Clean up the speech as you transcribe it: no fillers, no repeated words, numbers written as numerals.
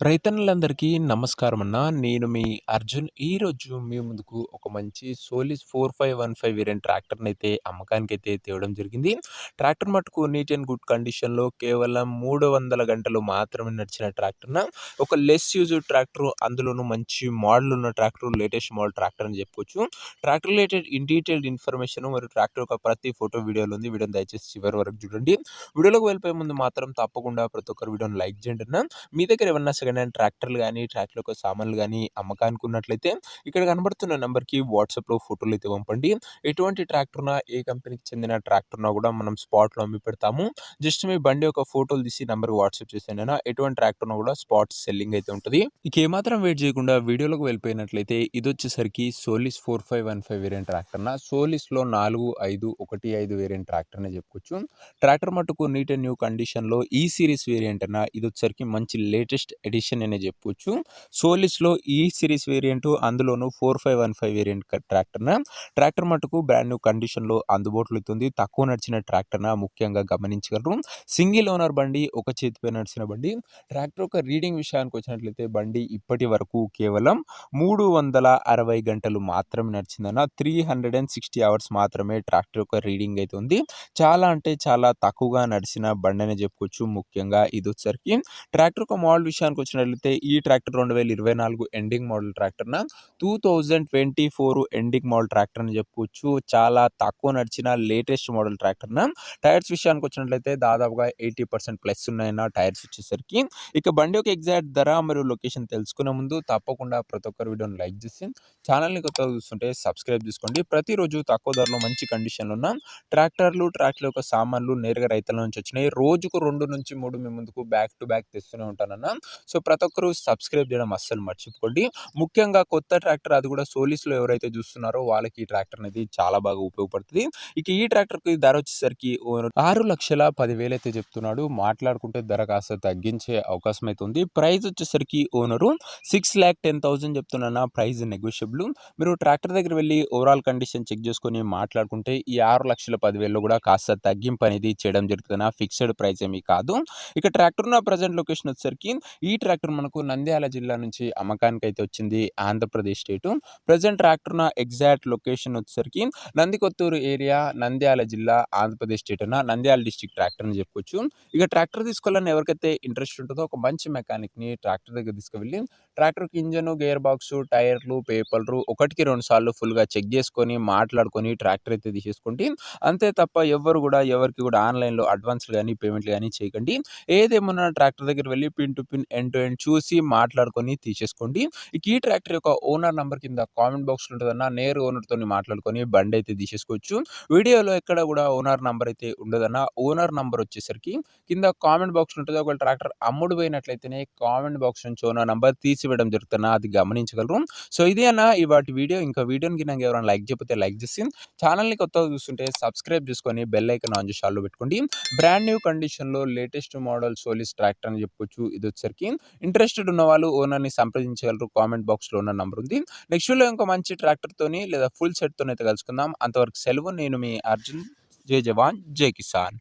రైతన్నలందరికీ నమస్కారం అన్న. నేను మీ అర్జున్. ఈరోజు మీ ముందుకు ఒక మంచి సోలిస్ 4515 వేరియంట్ ట్రాక్టర్‌నైతే అమ్మకానికైతే తేవడం జరిగింది. ట్రాక్టర్ మట్టుకు నీట్ అండ్ గుడ్ కండిషన్‌లో కేవలం 300 గంటలు మాత్రమే నడిచిన ట్రాక్టర్‌న. ఒక లెస్ యూజ్డ్ ట్రాక్టర్, అందులోనూ మంచి మోడల్ ఉన్న ట్రాక్టర్, లేటెస్ట్ మోడల్ ట్రాక్టర్ అని చెప్పుకోవచ్చు. ట్రాక్టర్ రిలేటెడ్ డీటెయిల్డ్ ఇన్ఫర్మేషన్ మరియు ట్రాక్టర్ యొక్క ప్రతి ఫోటో వీడియోలో ఉంది. వీడియోని దయచేసి చివరి వరకు చూడండి. వీడియోలోకి వెళ్ళిపోయే ముందు మాత్రం తప్పకుండా ప్రతి ఒక్కరు వీడియోని లైక్ చేయండి అన్న. మీ దగ్గర ఏమన్నా సెకండ్ హ్యాండ్ ట్రాక్టర్లు గానీ, ట్రాక్టర్ యొక్క సామాన్లు గానీ అమ్మకానికి ఉన్నట్లయితే ఇక్కడ కనబడుతున్న నంబర్‌కి వాట్సాప్‌లో ఫోటోలైతే పంపండి. ఎటువంటి ట్రాక్టర్ ఉన్నా, ఏ కంపెనీకి చెందిన ట్రాక్టర్ ఉన్నా కూడా మనం స్పాట్‌లో అమ్మి పెడతాము. జస్ట్ మీ బండి యొక్క ఫోటోలు తీసి నంబర్‌కి వాట్సాప్ చేసేయండి అన్న. ఎటువంటి ట్రాక్టర్ ఉన్నా కూడా స్పాట్ సెల్లింగ్ అయితే ఉంటది. ఇక ఏమాత్రం వెయిట్ చేయకుండా వీడియోలోకి వెళ్ళిపోయినట్లయితే ఇదొచ్చేసరికి సోలిస్ 4515 వేరియంట్ ట్రాక్టర్ అన్న. సోలిస్‌లో 4515 వేరియంట్ ట్రాక్టర్ అనే చెప్పుకోవచ్చు. ట్రాక్టర్ మట్టుకు నీట్ అండ్ న్యూ కండిషన్‌లో ఈ సీరీస్ వేరియంట్ అన్న. ఇదొచ్చేసరికి మంచి లేటెస్ట్ ఎడిషన్ అనే చెప్పుకోవచ్చు. సోలిస్‌లో ఈ సీరీస్ వేరియంట్, అందులోనూ 4515 వేరియంట్ ట్రాక్టర్‌న. ట్రాక్టర్ మట్టుకు బ్రాండ్ న్యూ కండిషన్‌లో అందుబాటులో ఉంది. తక్కువ నడిచిన ట్రాక్టర్‌న ముఖ్యంగా గమనించగలరు. సింగిల్ ఓనర్ బండి, ఒక చేతిపై నడిచిన బండి. ట్రాక్టర్ యొక్క రీడింగ్ విషయానికి వచ్చినట్లయితే బండి ఇప్పటి వరకు కేవలం 360 గంటలు మాత్రమే నడిచిందన్న. 360 అవర్స్ మాత్రమే ట్రాక్టర్ యొక్క రీడింగ్ అయితే ఉంది. చాలా అంటే చాలా తక్కువగా నడిచిన బండి అనే చెప్పుకోవచ్చు. ముఖ్యంగా ఇదొచ్చేసరికి ట్రాక్టర్ యొక్క మోడల్ విషయానికి వచ్చినట్లయితే ఈ ట్రాక్టర్ 2024 ఎండింగ్ మోడల్ ట్రాక్టర్‌న. 2024 ఎండింగ్ మోడల్ ట్రాక్టర్ అని చెప్పుకోవచ్చు. చాలా తక్కువ నడిచిన లేటెస్ట్ మోడల్ ట్రాక్టర్‌న. టైర్స్ విషయానికి వచ్చినట్లయితే దాదాపుగా 80% ప్లస్ ఉన్నాయన్న టైర్స్ వచ్చేసరికి. ఇక బండి యొక్క ఎగ్జాక్ట్ ధర మరియు లొకేషన్ తెలుసుకునే ముందు తప్పకుండా ప్రతి ఒక్కరు వీడియోని లైక్ చేసి ఛానల్‌ని కొత్తగా చూస్తుంటే సబ్స్క్రైబ్ చేసుకోండి. ప్రతిరోజు తక్కువ ధరలో మంచి కండిషన్‌లో ఉన్న ట్రాక్టర్లు, ట్రాక్టర్ యొక్క సామాన్లు నేరుగా రైతుల నుంచి వచ్చినాయి. రోజుకు 2-3 మీ ముందుకు బ్యాక్ టు బ్యాక్ తెస్తూనే ఉంటానన్న. సో ప్రతి ఒక్కరు సబ్స్క్రైబ్ చేయడం అస్సలు మర్చిపోకండి. ముఖ్యంగా కొత్త ట్రాక్టర్, అది కూడా సోలిస్‌లో ఎవరైతే చూస్తున్నారో వాళ్ళకి ఈ ట్రాక్టర్ అనేది చాలా బాగా ఉపయోగపడుతుంది. ఇక ఈ ట్రాక్టర్‌కి ధర వచ్చేసరికి 6,10,000 అయితే చెప్తున్నాడు. మాట్లాడుకుంటే ధర కాస్త తగ్గించే అవకాశం అయితే ఉంది. ప్రైస్ వచ్చేసరికి ఓనరు 6,10,000 చెప్తున్నా. Price negotiable. మీరు ట్రాక్టర్ దగ్గర వెళ్ళి ఓవరాల్ కండిషన్ చెక్ చేసుకొని మాట్లాడుకుంటే ఈ 6,10,000లో కూడా కాస్త తగ్గింపు అనేది చేయడం జరుగుతుంది. ఫిక్స్డ్ ప్రైస్ ఏమీ కాదు. ఇక ట్రాక్టర్ ఉన్న ప్రజెంట్ లొకేషన్ వచ్చేసరికి ఈ ట్రాక్టర్ మనకు నంద్యాల జిల్లా నుంచి అమ్మకానికి అయితే వచ్చింది, ఆంధ్రప్రదేశ్ స్టేటు. ప్రజెంట్ ట్రాక్టర్ ఉన్న ఎగ్జాక్ట్ లొకేషన్ వచ్చేసరికి నందికొత్తూరు ఏరియా, నంద్యాల జిల్లా, ఆంధ్రప్రదేశ్ స్టేట్ అన్న. నంద్యాల డిస్ట్రిక్ట్ ట్రాక్టర్ అని చెప్పుకోవచ్చు. ఇక ట్రాక్టర్ తీసుకోవాలని ఎవరికైతే ఇంట్రెస్ట్ ఉంటుందో ఒక మంచి మెకానిక్‌ని ట్రాక్టర్ దగ్గర తీసుకువెళ్ళి ట్రాక్టర్‌కి ఇంజను, గేర్ బాక్స్, టైర్లు, పేపర్లు ఒకటికి 2 సార్లు ఫుల్‌గా చెక్ చేసుకొని మాట్లాడుకొని ట్రాక్టర్ అయితే తీసేసుకోండి. అంతే తప్ప ఎవ్వరు కూడా ఎవరికి కూడా ఆన్‌లైన్‌లో అడ్వాన్స్‌లు గాని, పేమెంట్‌లు గాని చేయకండి. ఏదేమున్నా ట్రాక్టర్ దగ్గర వెళ్ళి pin to pin, end to end చూసి మాట్లాడుకొని తీసేసుకోండి. ఇక ఈ ట్రాక్టర్ యొక్క ఓనర్ నంబర్ కింద కామెంట్ బాక్స్‌లో ఉంటదన్న. నేరు ఓనర్‌తోని మాట్లాడుకొని బండి అయితే తీసేసుకోవచ్చు. వీడియోలో ఎక్కడ కూడా ఓనర్ నంబర్ అయితే ఉండదన్న. ఓనర్ నంబర్ వచ్చేసరికి కింద కామెంట్ బాక్స్‌లో ఉంటది. ఒకవేళ ట్రాక్టర్ అమ్ముడు పోయినట్లయితేనే కామెంట్ బాక్స్ నుంచి ఓనర్ నంబర్ తీసివేయడం జరుగుతుందన్న. అది గమనించగలరు. సో ఇదే అన్న ఇవాటి వీడియో. ఇంకా వీడియోని గినంగా ఎవరైనా లైక్ చేయకపోతే లైక్ చేసి ఛానల్‌ని కొత్తగా చూస్తుంటే సబ్స్క్రైబ్ చేసుకొని బెల్ ఐకాన్ ఆన్ చేసి ఆల్‌లో పెట్టుకోండి. బ్రాండ్ న్యూ కండిషన్‌లో లేటెస్ట్ మోడల్ సోలిస్ ట్రాక్టర్ అని చెప్పుకోవచ్చు. ఇదొచ్చేసరికి ఇంట్రెస్టెడ్ ఉన్నవాళ్ళు ఓనర్‌ని సంప్రదించగలరు. కామెంట్ బాక్స్‌లో ఓనర్ నంబర్ ఉంది. నెక్స్ట్ వీడియోలో ఇంకో మంచి ట్రాక్టర్‌తోని లేదా ఫుల్ సెట్‌తోని అయితే కలుసుకుందాం. అంతవరకు సెలవు. నేను మీ అర్జున్. జై జవాన్, జై కిసాన్.